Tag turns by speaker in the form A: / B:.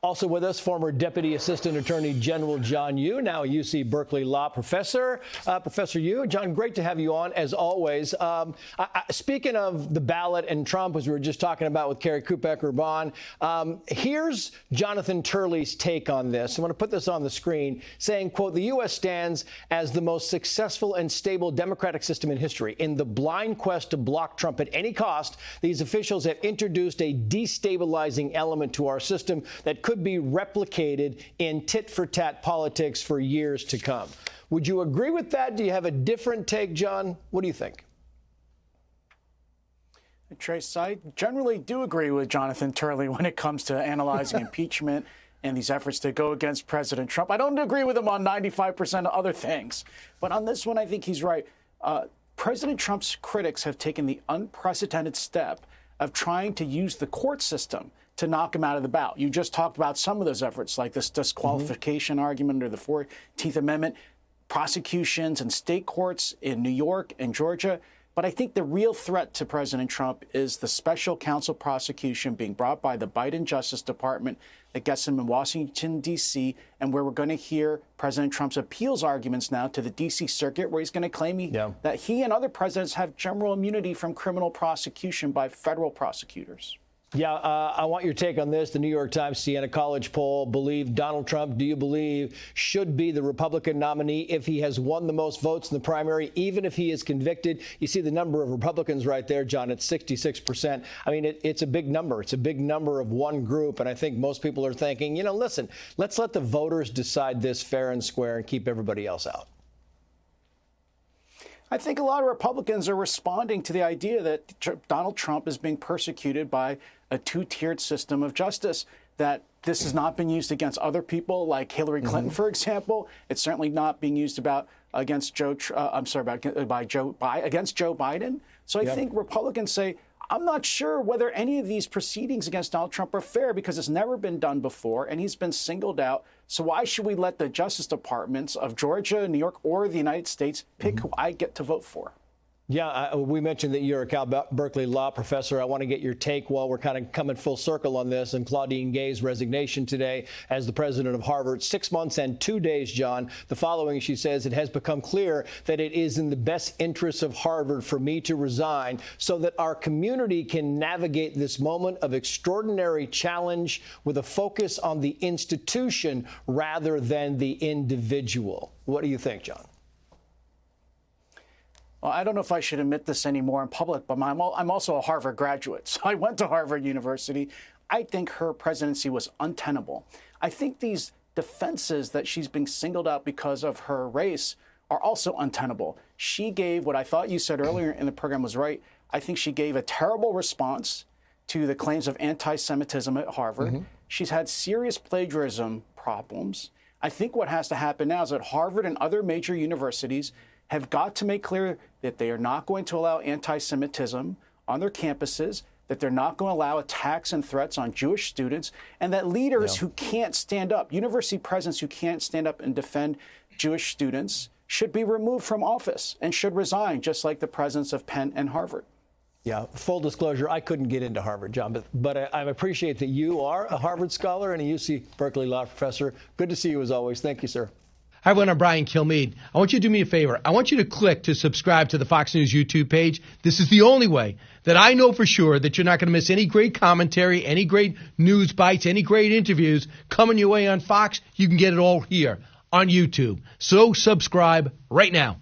A: Also with us, former Deputy Assistant Attorney General John Yoo, now a UC Berkeley law professor. Professor Yoo, John, great to have you on, as always. Speaking of the ballot and Trump, as we were just talking about with Carrie Kupak-Urban, here's Jonathan Turley's take on this. I want to put this on the screen, saying, quote, "The U.S. stands as the most successful and stable democratic system in history. In the blind quest to block Trump at any cost, these officials have introduced a destabilizing element to our system that could be replicated in tit-for-tat politics for years to come." Would you agree with that? Do you have a different take, John? What do you think?
B: Trace, I generally do agree with Jonathan Turley when it comes to analyzing impeachment and these efforts to go against President Trump. I don't agree with him on 95% of other things, but on this one, I think he's right. President Trump's critics have taken the unprecedented step of trying to use the court system to knock him out of the ballot. You just talked about some of those efforts, like this disqualification argument under the 14th Amendment, prosecutions in state courts in New York and Georgia. But I think the real threat to President Trump is the special counsel prosecution being brought by the Biden Justice Department that gets him in Washington, D.C., and where we're going to hear President Trump's appeals arguments now to the D.C. Circuit, where he's going to claim that he and other presidents have general immunity from criminal prosecution by federal prosecutors.
A: Yeah, I want your take on this. The New York Times Siena College poll, believe Donald Trump, do you believe, should be the Republican nominee if he has won the most votes in the primary, even if he is convicted? You see the number of Republicans right there, John, it's 66%. I mean, it's a big number. It's a big number of one group. And I think most people are thinking, you know, listen, let's let the voters decide this fair and square and keep everybody else out.
B: I think a lot of Republicans are responding to the idea that Donald Trump is being persecuted by a two-tiered system of justice, that this has not been used against other people like Hillary Clinton, for example. It's certainly not being used against Joe Biden. So I think Republicans say, I'm not sure whether any of these proceedings against Donald Trump are fair because it's never been done before and he's been singled out. So why should we let the Justice Departments of Georgia, New York, or the United States pick who I get to vote for?
A: Yeah, we mentioned that you're a Berkeley law professor. I want to get your take while we're kind of coming full circle on this and Claudine Gay's resignation today as the president of Harvard. 6 months and 2 days, John. The following, she says, it has become clear that it is in the best interests of Harvard for me to resign so that our community can navigate this moment of extraordinary challenge with a focus on the institution rather than the individual. What do you think, John?
B: Well, I don't know if I should admit this anymore in public, but I'm also a Harvard graduate. So I went to Harvard University. I think her presidency was untenable. I think these defenses that she's being singled out because of her race are also untenable. She gave what I thought you said earlier in the program was right. I think she gave a terrible response to the claims of anti-Semitism at Harvard. She's had serious plagiarism problems. I think what has to happen now is that Harvard and other major universities have got to make clear that they are not going to allow anti-Semitism on their campuses, that they're not going to allow attacks and threats on Jewish students, and that leaders who can't stand up, university presidents who can't stand up and defend Jewish students, should be removed from office and should resign, just like the presidents of Penn and Harvard.
A: Yeah, full disclosure, I couldn't get into Harvard, John, but I appreciate that you are a Harvard scholar and a UC Berkeley law professor. Good to see you as always. Thank you, sir.
C: Hi, everyone. I'm Brian Kilmeade. I want you to do me a favor. I want you to click to subscribe to the Fox News YouTube page. This is the only way that I know for sure that you're not going to miss any great commentary, any great news bites, any great interviews coming your way on Fox. You can get it all here on YouTube. So subscribe right now.